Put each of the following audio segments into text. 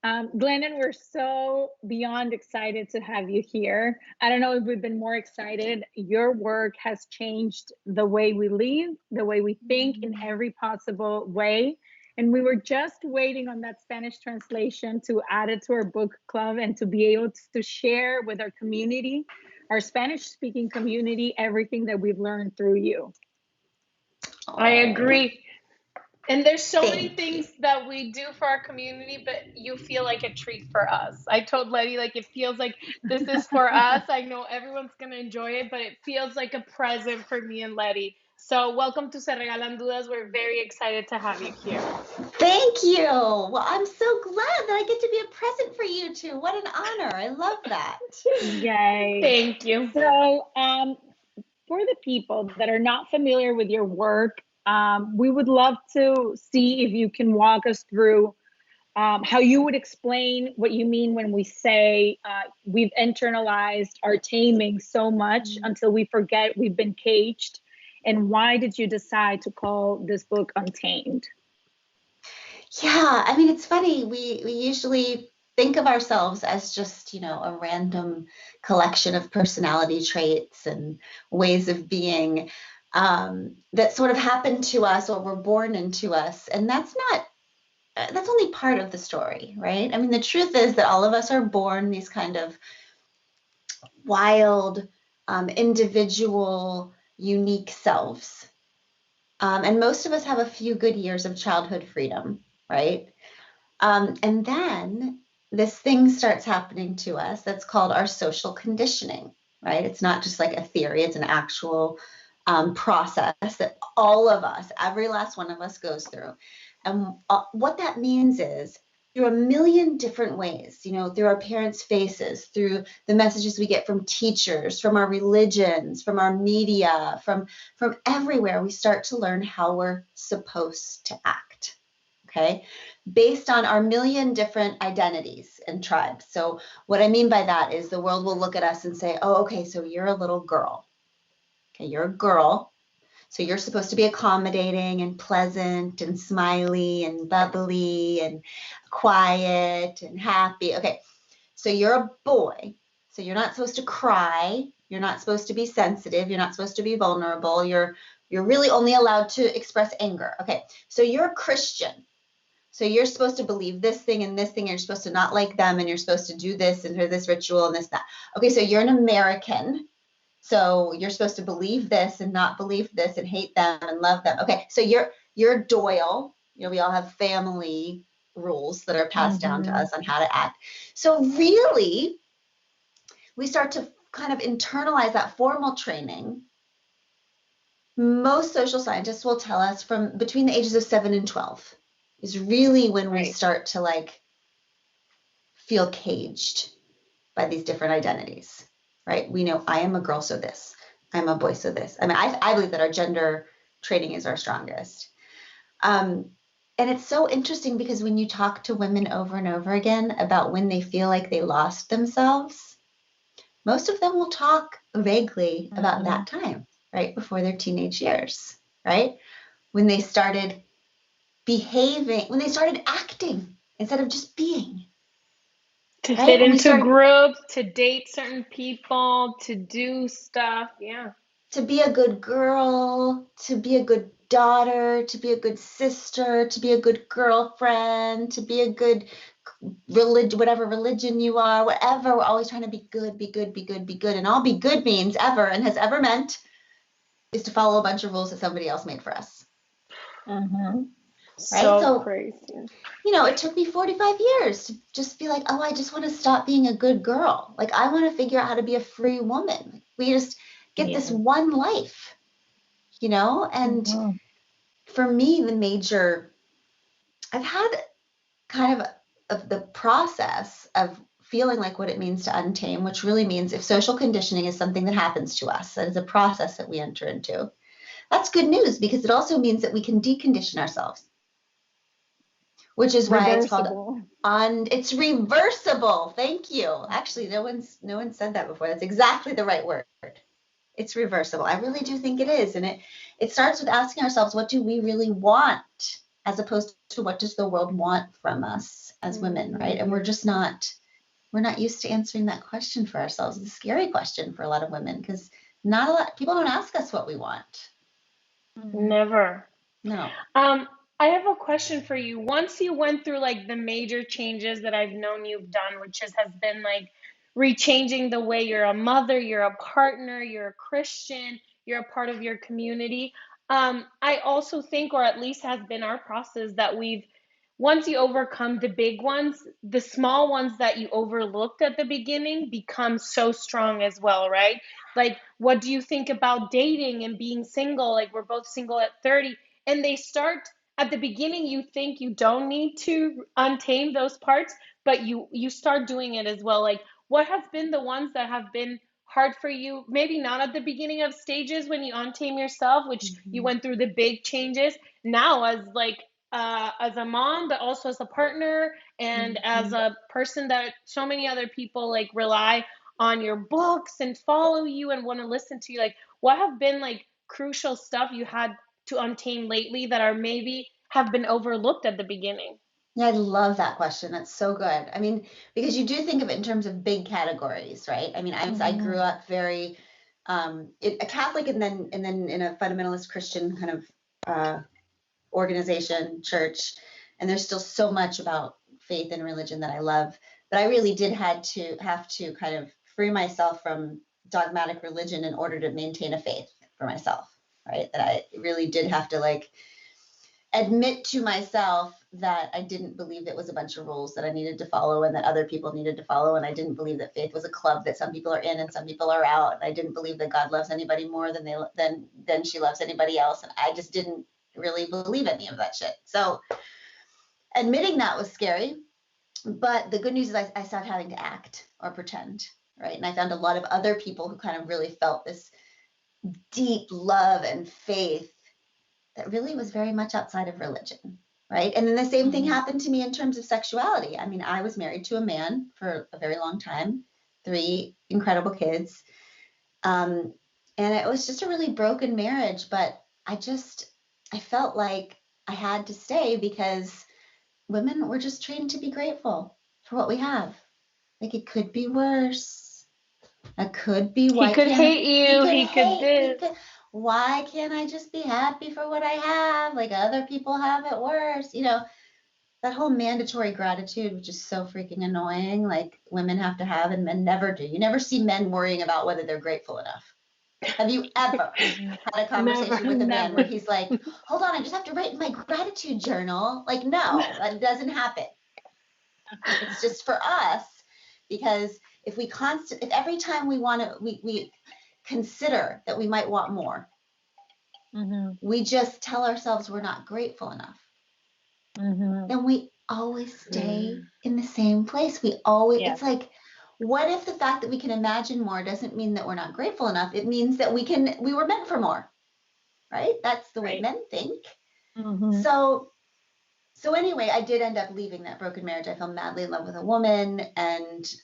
Glennon, we're so beyond excited to have you here. I don't know if we've been more excited. Your work has changed the way we live, the way we think in every possible way. And we were just waiting on that Spanish translation to add it to our book club and to be able to share with our community, our Spanish speaking community, everything that we've learned through you. I agree. And there's so many Thank things you. that we do for our community, but you feel like a treat for us. I told Lety, like, it feels like this is for us. I know everyone's going to enjoy it, but it feels like a present for me and Lety. So welcome to Se Regalan Dudas. We're very excited to have you here. Thank you. Well, I'm so glad that I get to be a present for you two. What an honor. I love that. Yay. Thank you. So, for the people that are not familiar with your work, we would love to see if you can walk us through how you would explain what you mean when we say we've internalized our taming so much until we forget we've been caged. And why did you decide to call this book Untamed? Yeah, I mean, it's funny. We usually think of ourselves as just, a random collection of personality traits and ways of being that sort of happen to us or were born into us. And that's only part of the story, right? I mean, the truth is that all of us are born these kind of wild, individual, unique selves. And most of us have a few good years of childhood freedom, right? And then this thing starts happening to us that's called our social conditioning, right? It's not just like a theory, it's an actual process that all of us, every last one of us goes through. And what that means is through a million different ways, through our parents' faces, through the messages we get from teachers, from our religions, from our media, from everywhere, we start to learn how we're supposed to act. Okay, based on our million different identities and tribes. So what I mean by that is the world will look at us and say, oh, okay, so you're a little girl. Okay, you're a girl. So you're supposed to be accommodating and pleasant and smiley and bubbly and quiet and happy. Okay, so you're a boy. So you're not supposed to cry. You're not supposed to be sensitive. You're not supposed to be vulnerable. You're really only allowed to express anger. Okay, so you're a Christian. So you're supposed to believe this thing and this thing. You're supposed to not like them, and you're supposed to do this and do this ritual and this, that. Okay, so you're an American. So you're supposed to believe this and not believe this and hate them and love them. Okay, so you're Doyle. We all have family rules that are passed down to us on how to act. So really, we start to kind of internalize that formal training. Most social scientists will tell us from between the ages of 7 and 12 is really when we start to feel caged by these different identities, right? We know I am a girl, so this. I'm a boy, so this. I mean, I believe that our gender training is our strongest. And it's so interesting because when you talk to women over and over again about when they feel like they lost themselves, most of them will talk vaguely about that time, right before their teenage years, right? When they started behaving, when they started acting instead of just being. To fit into groups, to date certain people, to do stuff, yeah. To be a good girl, to be a good daughter, to be a good sister, to be a good girlfriend, to be a good religion, whatever religion you are, whatever. We're always trying to be good, be good, be good, be good. And all be good means ever and has ever meant is to follow a bunch of rules that somebody else made for us. Mm-hmm. Right? So crazy. It took me 45 years to just be like, oh, I just want to stop being a good girl. Like, I want to figure out how to be a free woman. We just get this one life, and for me, I've had kind of the process of feeling like what it means to untame, which really means if social conditioning is something that happens to us, that is a process that we enter into, that's good news because it also means that we can decondition ourselves. Which is why it's called it's reversible. Thank you. Actually, no one said that before. That's exactly the right word. It's reversible. I really do think it is. And it starts with asking ourselves, what do we really want? as opposed to what does the world want from us as women, right? And we're not used to answering that question for ourselves. It's a scary question for a lot of women because not a lot people don't ask us what we want. Never. No. I have a question for you. Once you went through like the major changes that I've known you've done, which has been like rechanging the way you're a mother, you're a partner, you're a Christian, you're a part of your community. I also think, or at least has been our process, that once you overcome the big ones, the small ones that you overlooked at the beginning become so strong as well, right? Like, what do you think about dating and being single? Like, we're both single at 30, and they start at the beginning, you think you don't need to untame those parts, but you start doing it as well. Like, what has been the ones that have been hard for you? Maybe not at the beginning of stages when you untame yourself, which you went through the big changes. Now, as a mom, but also as a partner and as a person that so many other people like rely on your books and follow you and want to listen to you. Like, what have been like crucial stuff you had to untame lately that are maybe have been overlooked at the beginning? Yeah, I love that question. That's so good. I mean, because you do think of it in terms of big categories, right? I mean, I grew up very a Catholic and then in a fundamentalist Christian kind of organization, church, and there's still so much about faith and religion that I love. But I really did have to kind of free myself from dogmatic religion in order to maintain a faith for myself, right? That I really did have to like admit to myself that I didn't believe it was a bunch of rules that I needed to follow and that other people needed to follow. And I didn't believe that faith was a club that some people are in and some people are out. And I didn't believe that God loves anybody more than she loves anybody else. And I just didn't really believe any of that shit. So admitting that was scary. But the good news is I stopped having to act or pretend, right? And I found a lot of other people who kind of really felt this deep love and faith that really was very much outside of religion, right? And then the same thing happened to me in terms of sexuality. I mean, I was married to a man for a very long time, 3 incredible kids. And it was just a really broken marriage, but I felt like I had to stay because women were just trained to be grateful for what we have. Like, it could be worse. It could be He could hate you. He could this. Why can't I just be happy for what I have? Like, other people have it worse. You know, that whole mandatory gratitude, which is so freaking annoying, like women have to have and men never do. You never see men worrying about whether they're grateful enough. Have you ever had a conversation with a man where he's like, hold on, I just have to write in my gratitude journal? Like, no, that doesn't happen. It's just for us, because if every time we consider that we might want more, we just tell ourselves we're not grateful enough, then we always stay in the same place. It's like, what if the fact that we can imagine more doesn't mean that we're not grateful enough? It means that we were meant for more, right? That's the way men think. So anyway, I did end up leaving that broken marriage. I fell madly in love with a woman, and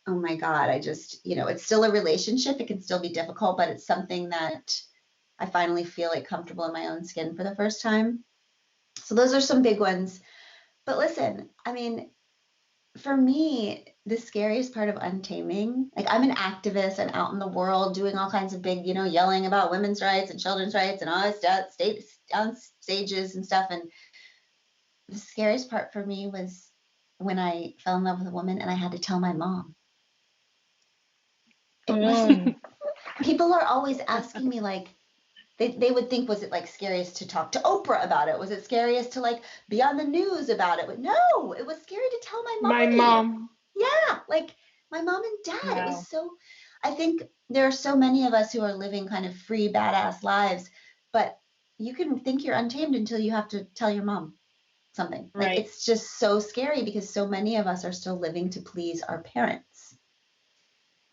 oh my God, I just, it's still a relationship. It can still be difficult, but it's something that I finally feel like comfortable in my own skin for the first time. So those are some big ones. But listen, I mean, for me, the scariest part of untaming, like, I'm an activist. I'm out in the world doing all kinds of big, yelling about women's rights and children's rights and all this stuff, on stages and stuff. And the scariest part for me was when I fell in love with a woman and I had to tell my mom. People are always asking me, like, they would think, was it like scariest to talk to Oprah about it? Was it scariest to like be on the news about it? But no, it was scary to tell my mom. My mom. Yeah, like my mom and dad. Wow. It was so, I think there are so many of us who are living kind of free, badass lives, but you can think you're untamed until you have to tell your mom something. Like, it's just so scary because so many of us are still living to please our parents,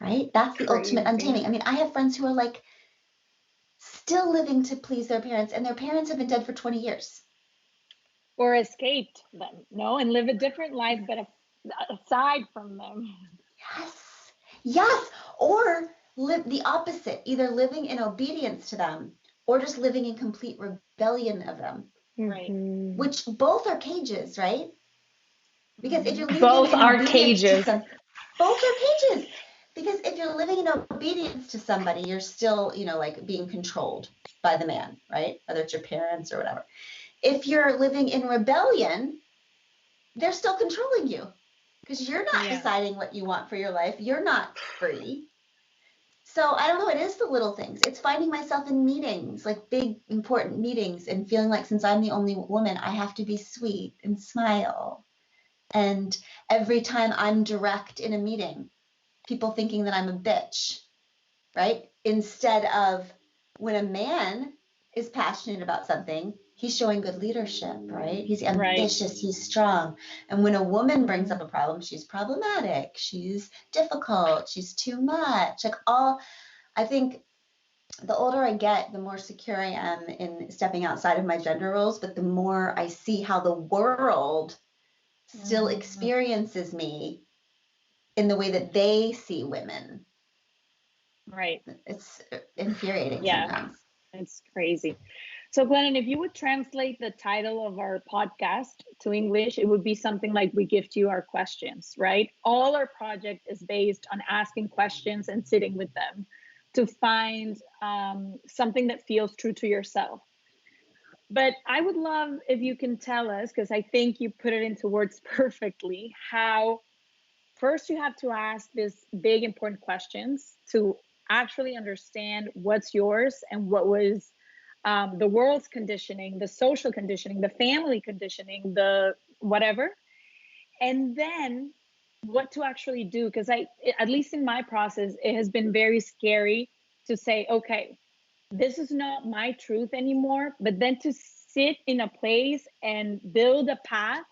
right? That's the ultimate untaming. I mean, I have friends who are like still living to please their parents, and their parents have been dead for 20 years. Or escaped them, and live a different life, but aside from them. Yes. Or live the opposite, either living in obedience to them or just living in complete rebellion of them. Right. which both are cages, right? Because if you're living Both in are obedience cages. to both are cages. Because if you're living in obedience to somebody, you're still, like being controlled by the man, right? Whether it's your parents or whatever. If you're living in rebellion, they're still controlling you because you're not deciding what you want for your life. You're not free. So I don't know. It is the little things. It's finding myself in meetings, like big, important meetings, and feeling like since I'm the only woman, I have to be sweet and smile. And every time I'm direct in a meeting, people thinking that I'm a bitch, right? Instead of when a man is passionate about something, he's showing good leadership, right? He's ambitious, he's strong. And when a woman brings up a problem, she's problematic, she's difficult, she's too much. I think the older I get, the more secure I am in stepping outside of my gender roles, but the more I see how the world still experiences me in the way that they see women. Right. It's infuriating Yeah, sometimes. it's crazy. So, Glennon, if you would translate the title of our podcast to English, it would be something like We Gift You Our Questions, right? All our project is based on asking questions and sitting with them to find something that feels true to yourself. But I would love if you can tell us, because I think you put it into words perfectly, how first you have to ask these big, important questions to actually understand what's yours and what was the world's conditioning, the social conditioning, the family conditioning, the whatever, and then what to actually do. Because at least in my process, it has been very scary to say, okay, this is not my truth anymore, but then to sit in a place and build a path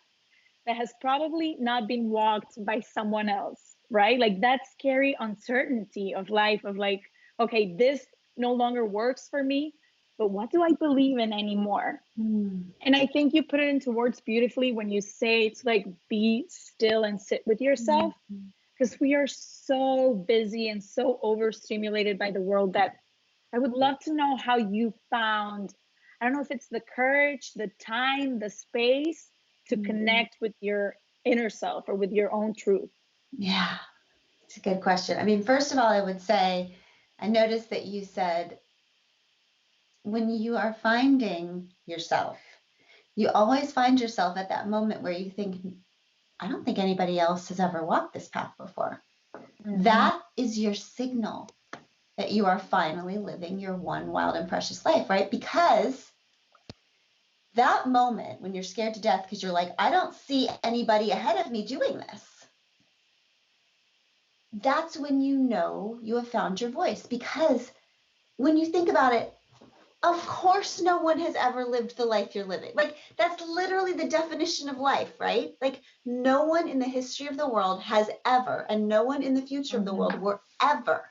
that has probably not been walked by someone else, right? Like that scary uncertainty of life of like, okay, this no longer works for me, but what do I believe in anymore? And I think you put it into words beautifully when you say it's like be still and sit with yourself, because we are so busy and so overstimulated by the world that I would love to know how you found, I don't know if it's the courage, the time, the space to connect with your inner self or with your own truth. Yeah, it's a good question. I mean, first of all, I would say, I noticed that you said when you are finding yourself, you always find yourself at that moment where you think, I don't think anybody else has ever walked this path before. That is your signal that you are finally living your one wild and precious life, right? Because that moment when you're scared to death because you're like, I don't see anybody ahead of me doing this. That's when you know you have found your voice. Because when you think about it, of course, no one has ever lived the life you're living. Like, that's literally the definition of life, right? Like, no one in the history of the world has ever, and no one in the future of the world will ever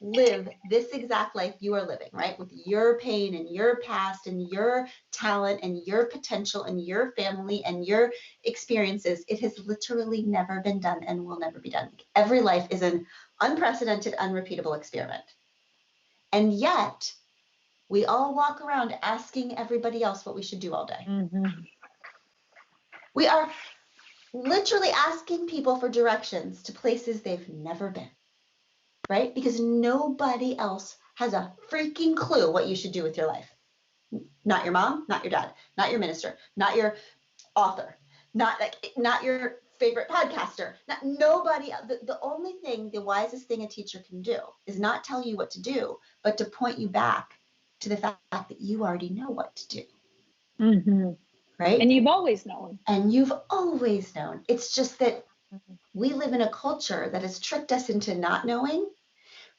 live this exact life you are living, right? With your pain and your past and your talent and your potential and your family and your experiences. It has literally never been done and will never be done. Every life is an unprecedented, unrepeatable experiment. And yet, we all walk around asking everybody else what we should do all day. We are literally asking people for directions to places they've never been, right? Because nobody else has a freaking clue what you should do with your life. Not your mom, not your dad, not your minister, not your author, not your favorite podcaster. Nobody. The only thing, the wisest thing a teacher can do is not tell you what to do, but to point you back to the fact that you already know what to do. Right? And you've always known. And you've always known. It's just that we live in a culture that has tricked us into not knowing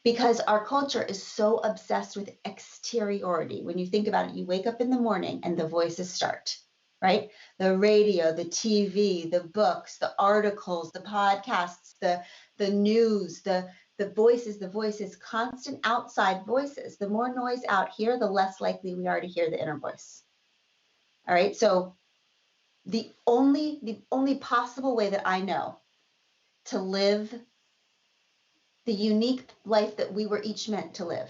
because our culture is so obsessed with exteriority. When you think about it, you wake up in the morning and the voices start, right? The radio, the TV, the books, the articles, the podcasts, the news, the voices, constant outside voices. The more noise out here, the less likely we are to hear the inner voice. All right. So the only possible way that I know to live the unique life that we were each meant to live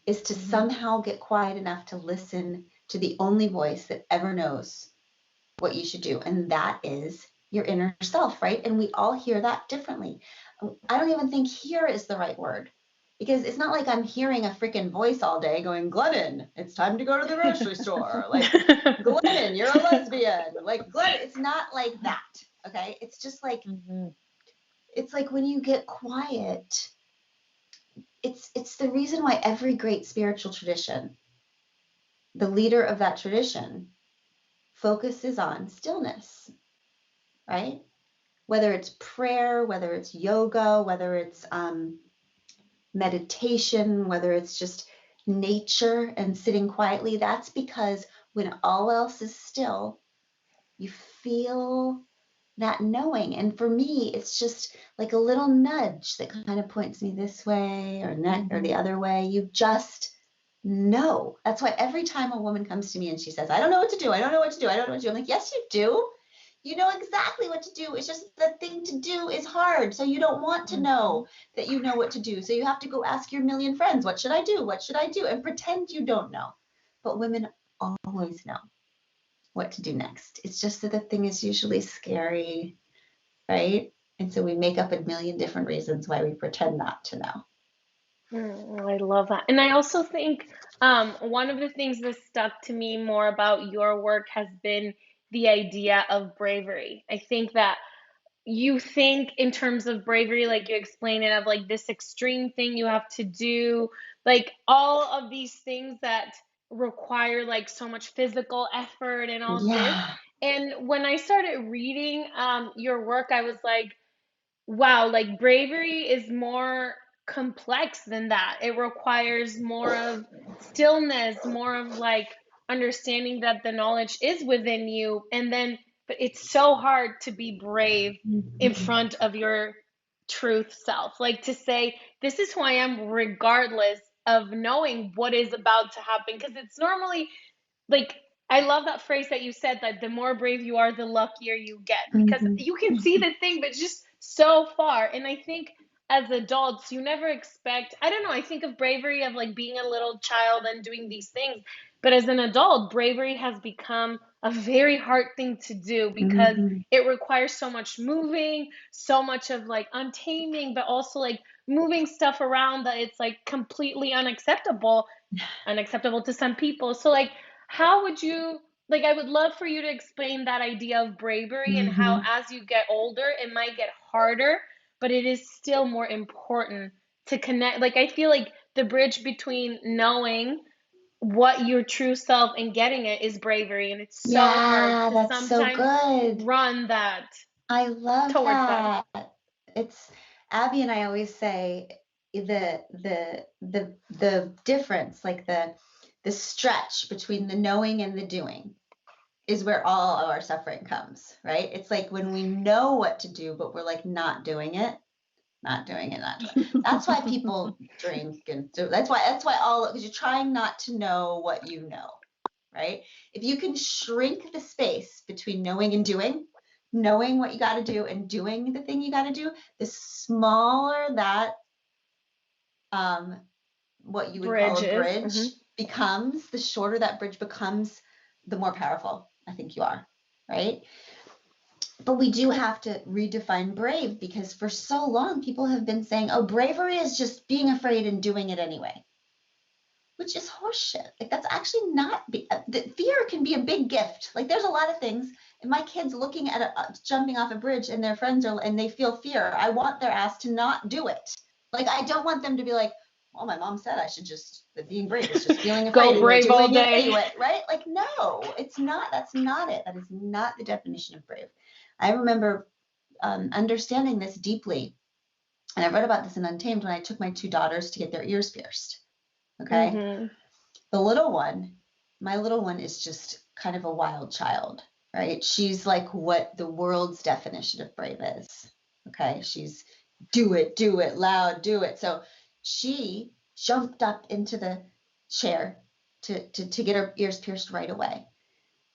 is to somehow get quiet enough to listen to the only voice that ever knows what you should do. And that is your inner self, right? And we all hear that differently. I don't even think hear is the right word, because it's not like I'm hearing a freaking voice all day going, Glennon, it's time to go to the grocery store. Like, Glennon, you're a lesbian. Like, Glennon, it's not like that. Okay. It's just like, it's like when you get quiet, it's the reason why every great spiritual tradition, the leader of that tradition, focuses on stillness, right? Whether it's prayer, whether it's yoga, whether it's meditation, whether it's just nature and sitting quietly, that's because when all else is still, you feel that knowing. And for me, it's just like a little nudge that kind of points me this way or or the other way. You just know. That's why every time a woman comes to me and she says, I don't know what to do, I don't know what to do, I don't know what to do, I'm like, yes, you do. You know exactly what to do. It's just the thing to do is hard. So you don't want to know that you know what to do. So you have to go ask your million friends, what should I do? What should I do? And pretend you don't know. But women always know what to do next. It's just that the thing is usually scary, right? And so we make up a million different reasons why we pretend not to know. I love that. And I also think one of the things that stuck to me more about your work has been the idea of bravery. I think that you think in terms of bravery, like you explain it, of like this extreme thing you have to do, like all of these things that require like so much physical effort and all this. Yeah. And when I started reading your work, I was like, wow, like bravery is more complex than that. It requires more of stillness, more of like understanding that the knowledge is within you. And then, but it's so hard to be brave in front of your truth self. Like to say, this is who I am, regardless of knowing what is about to happen. Because it's normally like, I love that phrase that you said, that the more brave you are, the luckier you get, because you can see the thing, but just so far. And I think as adults, you never expect, I don't know, I think of bravery of like being a little child and doing these things. But as an adult, bravery has become a very hard thing to do because it requires so much moving, so much of like untaming, but also like moving stuff around that it's like completely unacceptable to some people. So like, how would you, like, I would love for you to explain that idea of bravery and how as you get older, it might get harder, but it is still more important to connect. Like, I feel like the bridge between knowing what your true self and getting it is bravery. And it's so hard to That's so sometimes good. run that I love towards that. that. It's Abby and I always say the difference, like the stretch between the knowing and the doing is where all of our suffering comes, right? It's like when we know what to do, but we're like not doing it. That's why people drink, and so that's why because you're trying not to know what you know, right? If you can shrink the space between knowing and doing, knowing what you got to do and doing the thing you got to do, the smaller that what you would call a bridge becomes, the shorter that bridge becomes, the more powerful I think you are, right? But we do have to redefine brave, because for so long people have been saying, oh, bravery is just being afraid and doing it anyway, which is horseshit. Like, that's actually not, fear can be a big gift. Like, there's a lot of things. And my kids looking at jumping off a bridge and their friends and they feel fear, I want their ass to not do it. Like, I don't want them to be like, well, my mom said I should just, being brave is just feeling afraid. Go brave all day. Anyway, right? Like, no, it's not. That's not it. That is not the definition of brave. I remember understanding this deeply, and I read about this in Untamed when I took my 2 daughters to get their ears pierced. Okay. The little one, my little one is just kind of a wild child, right? She's like what the world's definition of brave is. Okay. She's do it loud, do it. So she jumped up into the chair to get her ears pierced right away.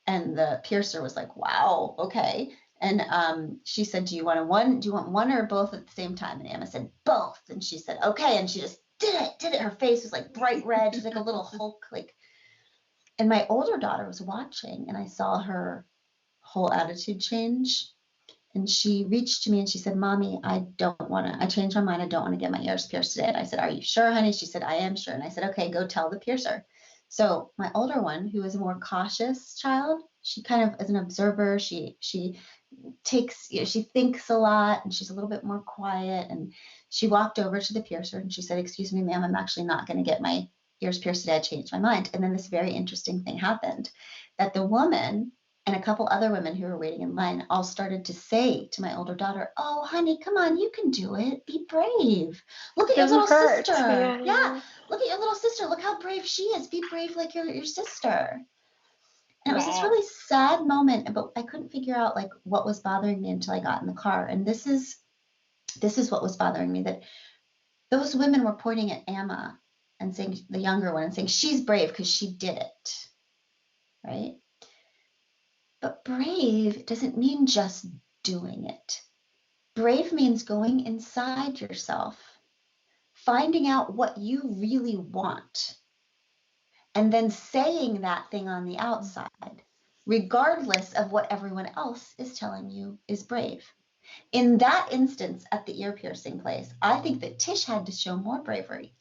And the piercer was like, wow, okay. And she said, do you want one or both at the same time? And Emma said, both. And she said, okay. And she just did it. Her face was like bright red. She's like a little Hulk, like. And my older daughter was watching, and I saw her whole attitude change. And she reached to me and she said, Mommy, I changed my mind. I don't want to get my ears pierced today. And I said, Are you sure, honey? She said, I am sure. And I said, okay, go tell the piercer. So my older one, who is a more cautious child, she kind of is an observer. She takes, she thinks a lot, and she's a little bit more quiet. And she walked over to the piercer and she said, Excuse me, ma'am, I'm actually not going to get my ears pierced today. I changed my mind. And then this very interesting thing happened, that the woman and a couple other women who were waiting in line all started to say to my older daughter, Oh, honey, come on, you can do it. Be brave. Look at your little sister. Yeah, look at your little sister. Look how brave she is. Be brave like your sister. And it was this really sad moment, but I couldn't figure out like what was bothering me until I got in the car. And this is what was bothering me, that those women were pointing at Emma and saying, the younger one, and saying, she's brave because she did it, right? But brave doesn't mean just doing it. Brave means going inside yourself, finding out what you really want, and then saying that thing on the outside, regardless of what everyone else is telling you is brave. In that instance, at the ear piercing place, I think that Tish had to show more bravery,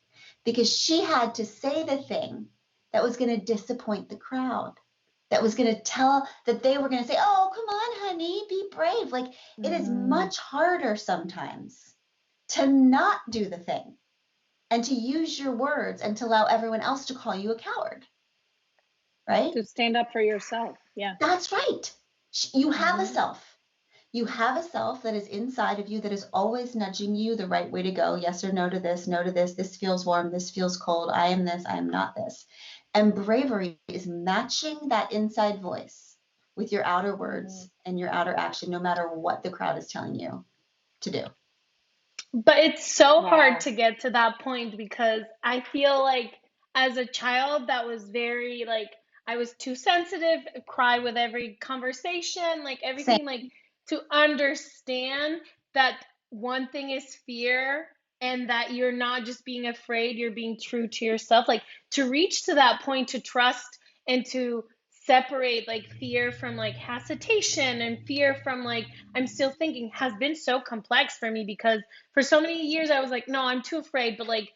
because she had to say the thing that was going to disappoint the crowd, that was going to tell, that they were going to say, oh, come on, honey, be brave. Like, it is much harder sometimes to not do the thing and to use your words and to allow everyone else to call you a coward, right? To stand up for yourself. Yeah. That's right. You have a self. You have a self that is inside of you that is always nudging you the right way to go. Yes or no to this, this feels warm, this feels cold, I am this, I am not this. And bravery is matching that inside voice with your outer words and your outer action, no matter what the crowd is telling you to do. But it's so hard to get to that point, because I feel like as a child that was very like, I was too sensitive, cry with every conversation, like everything. Same. Like, to understand that one thing is fear, and that you're not just being afraid, you're being true to yourself. Like, to reach to that point, to trust and to separate like fear from like hesitation, and fear from like I'm still thinking, has been so complex for me, because for so many years I was like, no, I'm too afraid. But like,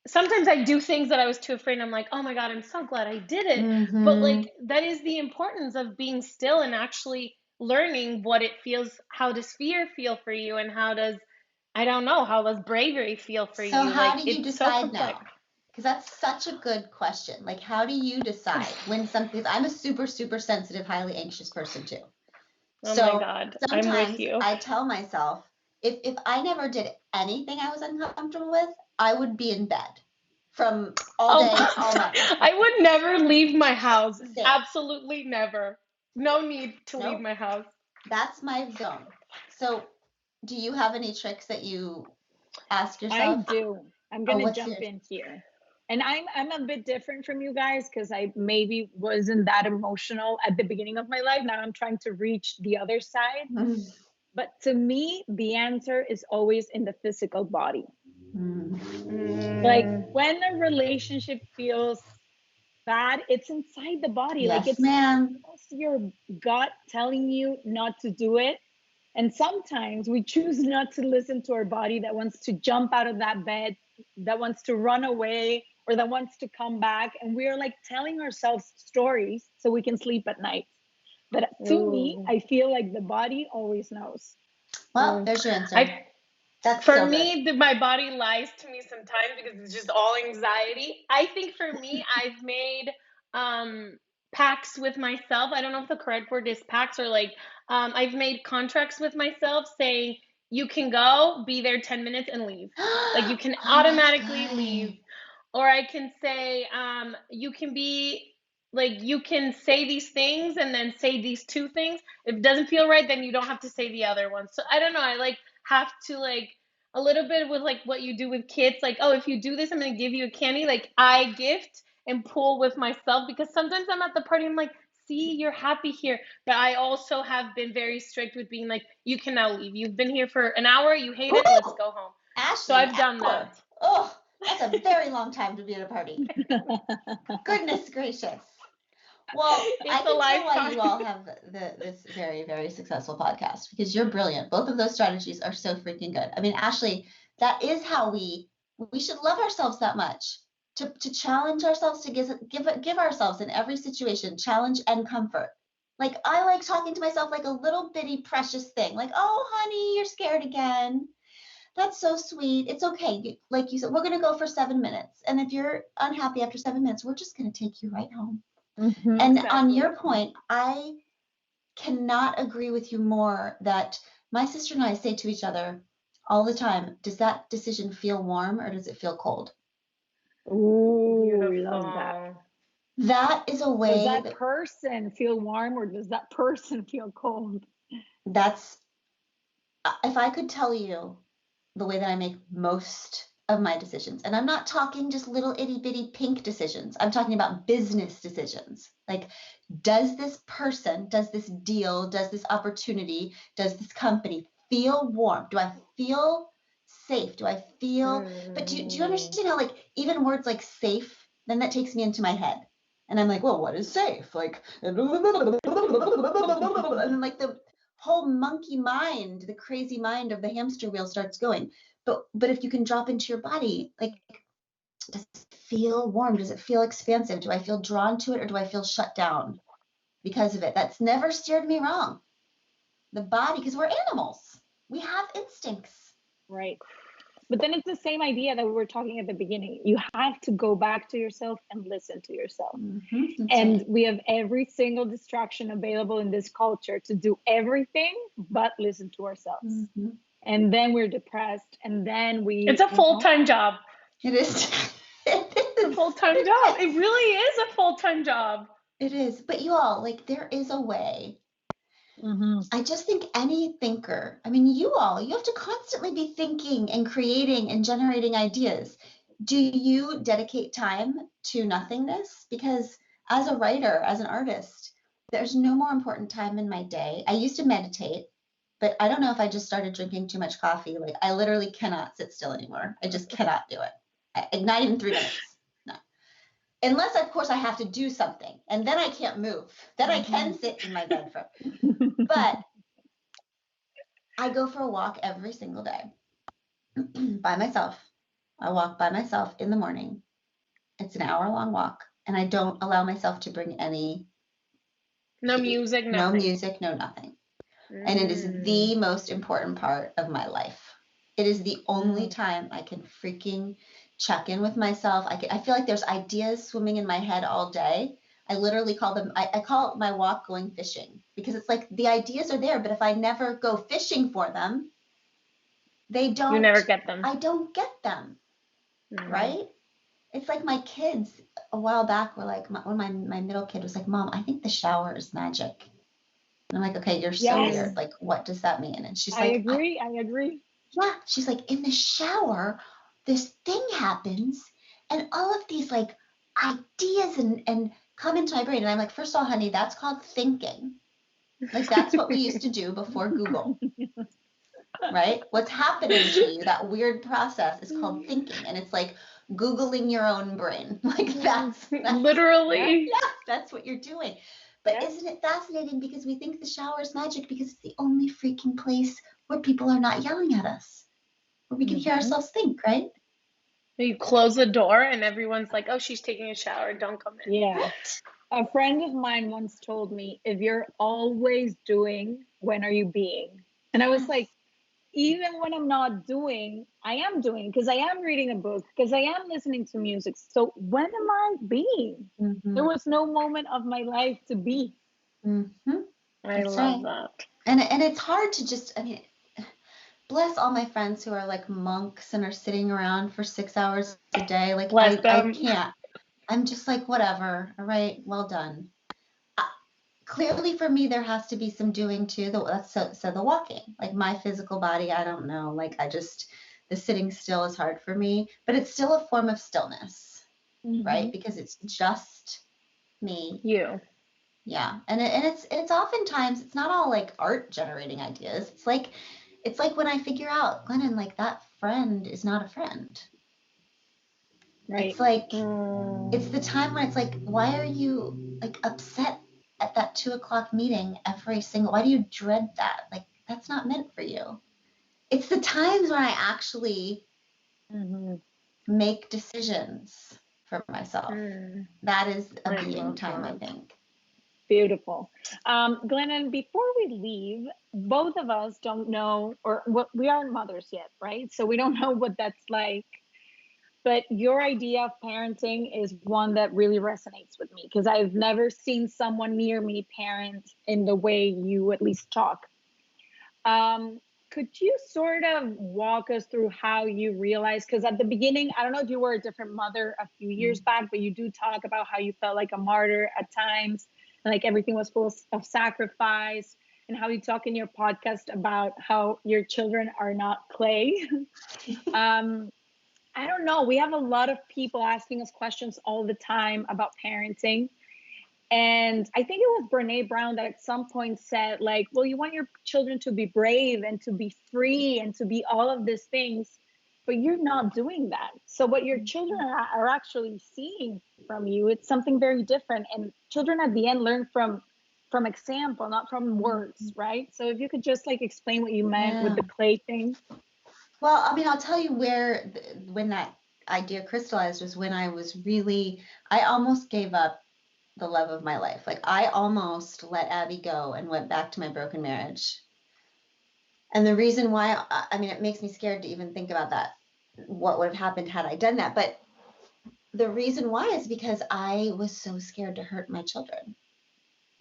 sometimes I do things that I was too afraid, and I'm like, oh my God, I'm so glad I did it. But like, that is the importance of being still and actually learning what it feels. How does fear feel for you? And how does, I don't know, how does bravery feel for you? So how Like, do you it's so decide complex. now? Because that's such a good question. Like, how do you decide when something, I'm a super, super sensitive, highly anxious person too. Oh So my God, I'm sometimes with you. I tell myself, if I never did anything I was uncomfortable with, I would be in bed from all day, all night. I would never leave my house. Same. Absolutely never. No need to leave my house. That's my zone. So do you have any tricks that you ask yourself? I do. I'm gonna jump in here. And I'm a bit different from you guys, because I maybe wasn't that emotional at the beginning of my life. Now I'm trying to reach the other side. But to me, the answer is always in the physical body. Like, when a relationship feels bad, it's inside the body. Yes, like, it's ma'am. your gut telling you not to do it. And sometimes we choose not to listen to our body that wants to jump out of that bed, that wants to run away, or that wants to come back. And we're like telling ourselves stories so we can sleep at night. But to me, I feel like the body always knows. Well, there's your answer. That's for so me, my body lies to me sometimes, because it's just all anxiety. I think for me, I've made pacts with myself. I don't know if the correct word is pacts, or like I've made contracts with myself saying, you can go, be there 10 minutes and leave. Like, you can automatically leave. Or I can say, you can be like, you can say these things and then say these two things. If it doesn't feel right, then you don't have to say the other one. So I don't know. I like have to like a little bit with like what you do with kids. Like, oh, if you do this, I'm going to give you a candy. Like, I gift and pull with myself, because sometimes I'm at the party, I'm like, see, you're happy here. But I also have been very strict with being like, you can now leave. You've been here for an hour. You hate it. Let's go home. Ashley, so I've done that. Oh, that's a very long time to be at a party. Goodness gracious. Well, It's I a can tell why lifetime. you all have this very, very successful podcast, because you're brilliant. Both of those strategies are so freaking good. I mean, Ashley, that is how we should love ourselves that much, to challenge ourselves, to give ourselves in every situation challenge and comfort. Like, I like talking to myself like a little bitty precious thing. Like, oh, honey, you're scared again. That's so sweet. It's okay. Like you said, we're going to go for 7 minutes. And if you're unhappy after 7 minutes, we're just going to take you right home. Mhm. And on Exactly. your point, I cannot agree with you more that my sister and I say to each other all the time, does that decision feel warm or does it feel cold? Ooh, love that. Beautiful. That is a Does way that person feel warm or does that person feel cold? that's, if I could tell you the way that I make most of my decisions, and I'm not talking just little itty bitty pink decisions, I'm talking about business decisions. Like, does this person, does this deal, does this opportunity, does this company feel warm? Do I feel safe? Do I feel, but do you understand how, like, even words like safe, then that takes me into my head. And I'm like, well, what is safe? Like, and then like the whole monkey mind, the crazy mind of the hamster wheel starts going. But if you can drop into your body, like, does it feel warm? Does it feel expansive? Do I feel drawn to it or do I feel shut down because of it? That's never steered me wrong. The body, because we're animals. We have instincts. Right. But then it's the same idea that we were talking at the beginning. You have to go back to yourself and listen to yourself. And Right. we have every single distraction available in this culture to do everything but listen to ourselves. And then we're depressed. And then It's a full-time job. It is. It's a full-time job. It really is a full-time job. It is. But you all, like, there is a way. I just think any thinker, I mean, you have to constantly be thinking and creating and generating ideas. Do you dedicate time to nothingness? Because as a writer, as an artist, there's no more important time in my day. I used to meditate, but I don't know if I just started drinking too much coffee. Like, I literally cannot sit still anymore. I just cannot do it. Not even 3 minutes. No. Unless, of course, I have to do something, and then I can't move. Then I can sit in my bed for. But I go for a walk every single day by myself. I walk by myself in the morning. It's an hour-long walk, and I don't allow myself to bring any No music, no nothing. music, no nothing. And it is the most important part of my life. It is the only time I can freaking check in with myself. I feel like there's ideas swimming in my head all day. I literally call them, I call my walk going fishing, because it's like the ideas are there, but if I never go fishing for them, they don't. You never get them. I don't get them, right? It's like my kids a while back were like, when my middle kid was like, Mom, I think the shower is magic. And I'm like, okay, you're so Yes. weird. Like, what does that mean? And she's I like, agree. yeah. She's like, in the shower, this thing happens, and all of these like ideas and come into my brain. And I'm like, first of all, honey, that's called thinking. Like, that's what we used to do before Google. Right? What's happening to you, that weird process, is called thinking. And it's like Googling your own brain. Like, that's literally. yeah, that's what you're doing. But isn't it fascinating, because we think the shower is magic because it's the only freaking place where people are not yelling at us, where we can hear ourselves think, right? You close the door and everyone's like, oh, she's taking a shower. Don't come in. Yeah. A friend of mine once told me, if you're always doing, when are you being? And I was like, even when I'm not doing, I am doing, because I am reading a book, because I am listening to music. So when am I being? There was no moment of my life to be. I love that. And it's hard to just, I mean, bless all my friends who are like monks and are sitting around for 6 hours a day. Like, I can't. I'm just like, whatever. All right, well done. Clearly for me, there has to be some doing too. So the walking, like my physical body, I don't know. Like, the sitting still is hard for me, but it's still a form of stillness, right? Because it's just me. You. Yeah. And it's oftentimes, it's not all like art generating ideas. It's like when I figure out, Glennon, like, that friend is not a friend. Right. It's like, it's the time when it's like, why are you like upset at that 2:00 meeting why do you dread that? Like, that's not meant for you. It's the times when I actually make decisions for myself. That is a being time, I think. Beautiful. Glennon, before we leave, both of us don't know, or we aren't mothers yet, right? So we don't know what that's like. But your idea of parenting is one that really resonates with me because I've never seen someone near me parent in the way you at least talk. Could you sort of walk us through how you realized, because at the beginning, I don't know if you were a different mother a few years back, but you do talk about how you felt like a martyr at times, and like everything was full of sacrifice, and how you talk in your podcast about how your children are not clay. I don't know. We have a lot of people asking us questions all the time about parenting. And I think it was Brene Brown that at some point said, like, well, you want your children to be brave and to be free and to be all of these things, but you're not doing that. So what your children are actually seeing from you, it's something very different. And children at the end learn from example, not from words, right? So if you could just like explain what you meant with the clay thing. Well, I mean, I'll tell you when that idea crystallized was when I almost gave up the love of my life. Like, I almost let Abby go and went back to my broken marriage. And the reason why, I mean, it makes me scared to even think about that, what would have happened had I done that. But the reason why is because I was so scared to hurt my children,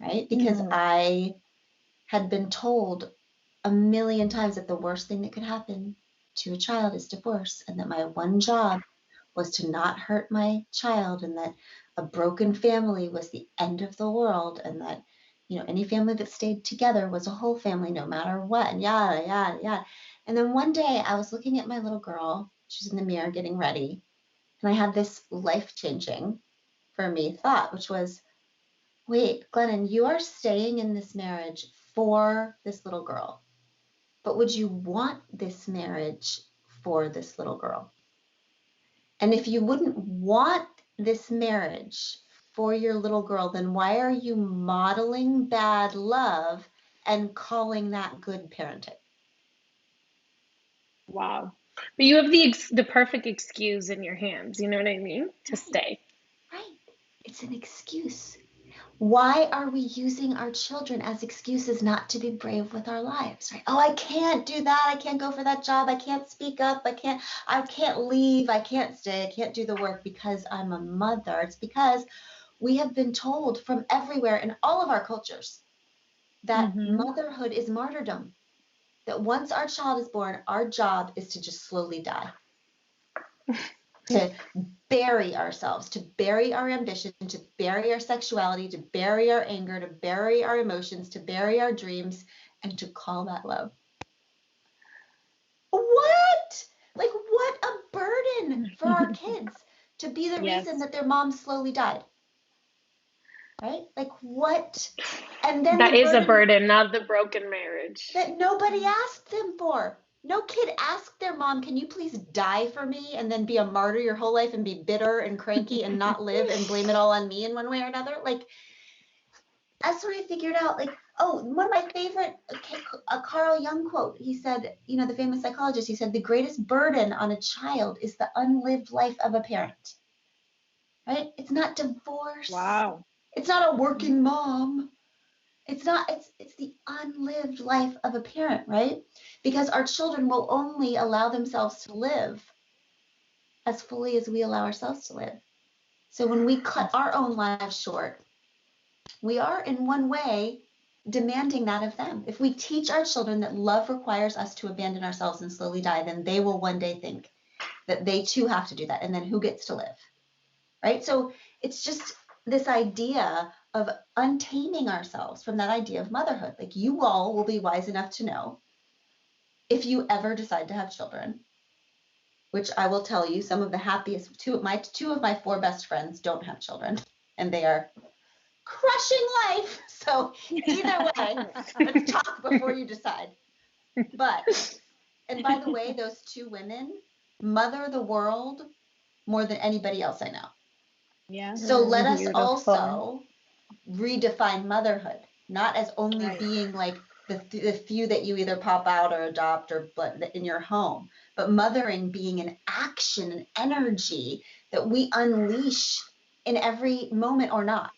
right? Because I had been told a million times that the worst thing that could happen to a child is divorce, and that my one job was to not hurt my child, and that a broken family was the end of the world, and that, you know, any family that stayed together was a whole family no matter what, and yada, yada, yada. And then one day I was looking at my little girl, she's in the mirror getting ready, and I had this life-changing, for me, thought, which was, wait, Glennon, you are staying in this marriage for this little girl. But would you want this marriage for this little girl? And if you wouldn't want this marriage for your little girl, then why are you modeling bad love and calling that good parenting? Wow. But you have the perfect excuse in your hands, you know what I mean? To stay. Right. It's an excuse. Why are we using our children as excuses not to be brave with our lives, right? Oh, I can't do that. I can't go for that job. I can't speak up. I can't leave. I can't stay. I can't do the work because I'm a mother. It's because we have been told from everywhere in all of our cultures that motherhood is martyrdom. That once our child is born, our job is to just slowly die. To bury ourselves, to bury our ambition, to bury our sexuality, to bury our anger, to bury our emotions, to bury our dreams, and to call that love. What? Like, what a burden for our kids to be the reason that their mom slowly died. Right? Like, what? And then that is a burden, not the broken marriage. That nobody asked them for. No kid asked their mom, can you please die for me and then be a martyr your whole life and be bitter and cranky and not live and blame it all on me in one way or another? Like, that's what I figured out. Like, oh, one of my favorite, a Carl Jung quote, he said, you know, the famous psychologist, he said, the greatest burden on a child is the unlived life of a parent. Right? It's not divorce. Wow. It's not a working mom. It's not, it's the unlived life of a parent, right? Because our children will only allow themselves to live as fully as we allow ourselves to live. So when we cut our own lives short, we are in one way demanding that of them. If we teach our children that love requires us to abandon ourselves and slowly die, then they will one day think that they too have to do that. And then who gets to live, right? So it's just this idea of untaming ourselves from that idea of motherhood. Like, you all will be wise enough to know, if you ever decide to have children, which I will tell you, some of the happiest, two of my 4 best friends don't have children, and they are crushing life. So either way, let's talk before you decide. But, and by the way, those 2 women mother the world more than anybody else I know. Yeah. So let us Beautiful. also redefine motherhood, not as only Right. being like the few that you either pop out or adopt or in your home, but mothering being an action, an energy that we unleash in every moment or not,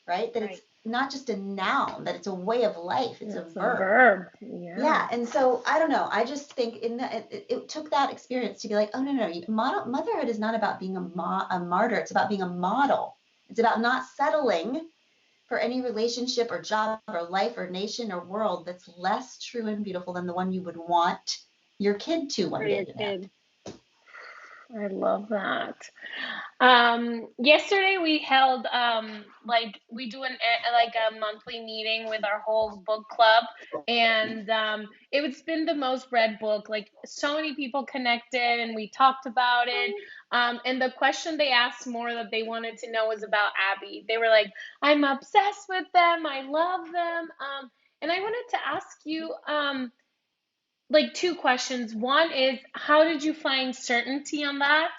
right? That it's not just a noun, that it's a way of life, it's a verb. Yeah. And so I don't know. I just think it took that experience to be like, oh, no. Motherhood is not about being a martyr. It's about being a model. It's about not settling for any relationship or job or life or nation or world that's less true and beautiful than the one you would want your kid to one day to have. I love that. Yesterday we held like we do like a monthly meeting with our whole book club, and it's been the most read book. Like so many people connected, and we talked about it. And the question they asked more that they wanted to know was about Abby. They were like, "I'm obsessed with them. I love them." And I wanted to ask you like two questions. One is, how did you find certainty on that?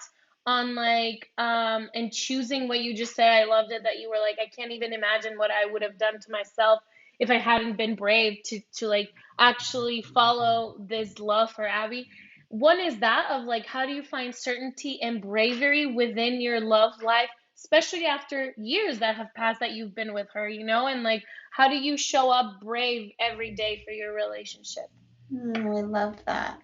On like and choosing what you just said. I loved it that you were like, I can't even imagine what I would have done to myself if I hadn't been brave to like actually follow this love for Abby. One is that of like, how do you find certainty and bravery within your love life, especially after years that have passed that you've been with her, you know? And like, how do you show up brave every day for your relationship? I love that.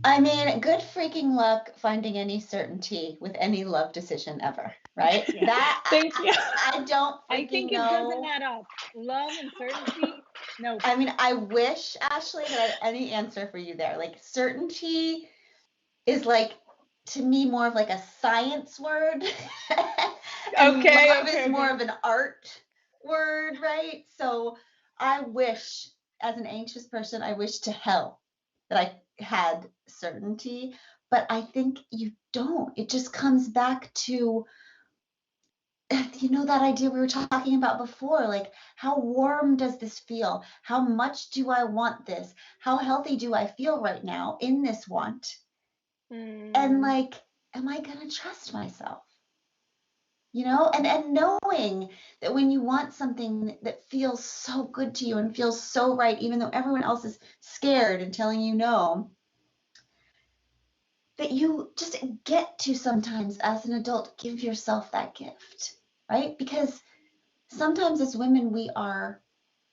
I mean, good freaking luck finding any certainty with any love decision ever, right? Yeah. That Thank you. I don't I freaking think it know. doesn't add up. Love and certainty, no. I mean, I wish, Ashley, that I had any answer for you there. Like, certainty is like, to me, more of like a science word. And love is more of an art word, right? So I wish, as an anxious person, I wish to hell that I had certainty, but I think you don't. It just comes back to, you know, that idea we were talking about before, like, how warm does this feel? How much do I want this? How healthy do I feel right now in this want? And like, am I going to trust myself? You know, and knowing that when you want something that feels so good to you and feels so right, even though everyone else is scared and telling you no, that you just get to sometimes as an adult give yourself that gift, right? Because sometimes as women, we are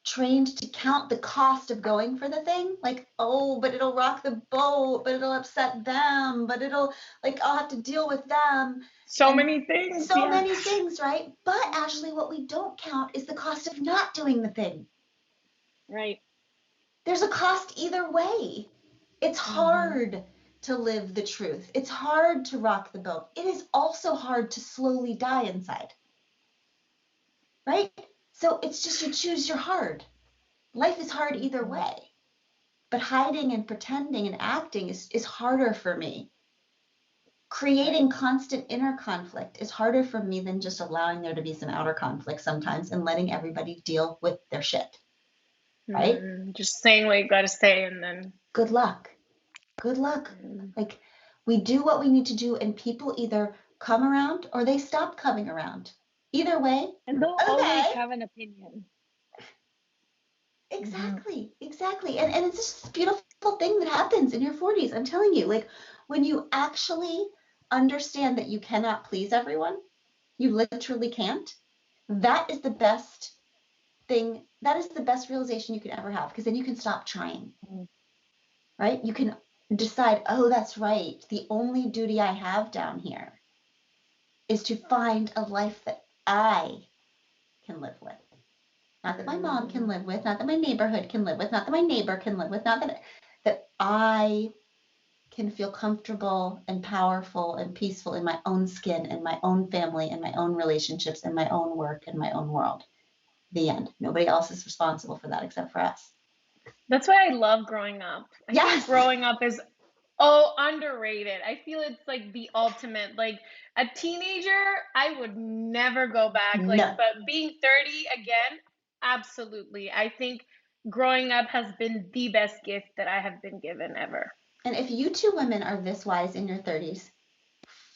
trained to count the cost of going for the thing, like, oh, but it'll rock the boat, but it'll upset them, but it'll, like, I'll have to deal with them. So many things. So many things, right? But Ashley, what we don't count is the cost of not doing the thing. Right. There's a cost either way. It's hard to live the truth. It's hard to rock the boat. It is also hard to slowly die inside. Right? So it's just you choose your hard. Life is hard either way. But hiding and pretending and acting is harder for me. Creating constant inner conflict is harder for me than just allowing there to be some outer conflict sometimes and letting everybody deal with their shit. Right? Just saying what you got to say and then. Good luck. Good luck. Like, we do what we need to do and people either come around or they stop coming around. Either way. And they'll always have an opinion. Exactly. And it's just this beautiful thing that happens in your 40s. I'm telling you, like, when you actually understand that you cannot please everyone, you literally can't, that is the best thing. That is the best realization you can ever have, because then you can stop trying, right? You can decide, oh, that's right. The only duty I have down here is to find a life that I can live with. Not that my mom can live with, not that my neighborhood can live with, not that my neighbor can live with, not that I can feel comfortable and powerful and peaceful in my own skin and my own family and my own relationships and my own work and my own world. The end. Nobody else is responsible for that except for us. That's why I love growing up. I think growing up is underrated. I feel it's like the ultimate. Like a teenager, I would never go back. Like, but being 30 again, absolutely. I think growing up has been the best gift that I have been given ever. And if you two women are this wise in your 30s,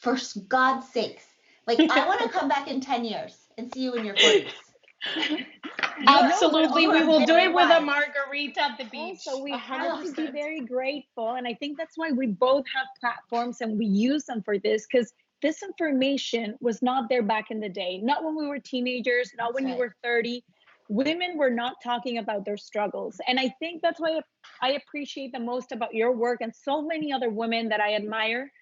For God's sakes. Like, I want to come back in 10 years and see you in your 40s. Absolutely. We will do it with a wise. margarita at the beach. Also, we have to be 100%. very grateful. And I think that's why we both have platforms and we use them for this, because this information was not there back in the day. Not when we were teenagers, not when you were 30. Women were not talking about their struggles. And I think that's why I appreciate the most about your work and so many other women that I admire,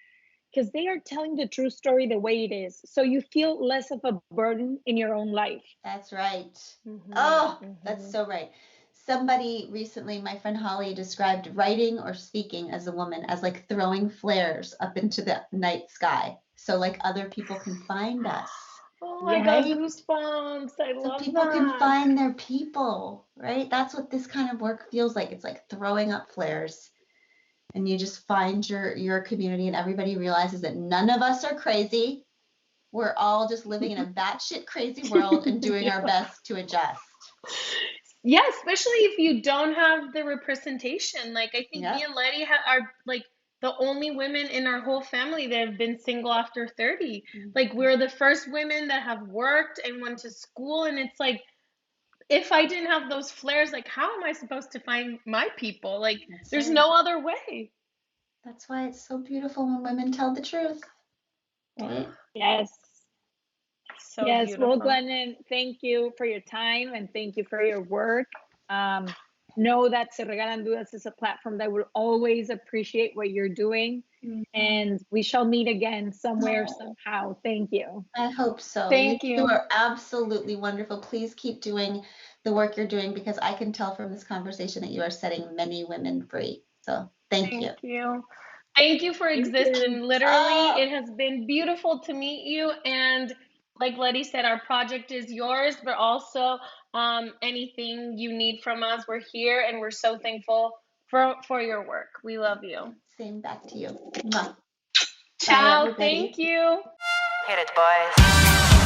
because they are telling the true story the way it is. So you feel less of a burden in your own life. That's right. Oh, that's so right. Somebody recently, my friend Holly, described writing or speaking as a woman as like throwing flares up into the night sky. So like other people can find us. Oh, I got goosebumps. I love So people that. can find their people, right? That's what this kind of work feels like. It's like throwing up flares. And you just find your community, and everybody realizes that none of us are crazy. We're all just living in a batshit crazy world and doing our best to adjust. Yeah, especially if you don't have the representation. Like, I think me and Lety are like the only women in our whole family that have been single after 30. Like, we're the first women that have worked and went to school, and it's like, if I didn't have those flares, like, how am I supposed to find my people? Like, there's no other way. That's why it's so beautiful when women tell the truth. Right? Yes. So yes. beautiful. Well, Glennon, thank you for your time and thank you for your work. Know that Regalan Dudas is a platform that will always appreciate what you're doing. And we shall meet again somewhere, somehow. Thank you. I hope so. Thank you. You are absolutely wonderful. Please keep doing the work you're doing, because I can tell from this conversation that you are setting many women free. So thank you. Thank you for existing. Literally, it has been beautiful to meet you. And like Lety said, our project is yours, but also anything you need from us, we're here, and we're so thankful for your work. We love you. Same back to you. Mwah. Ciao. Bye, thank you. Hit it, boys.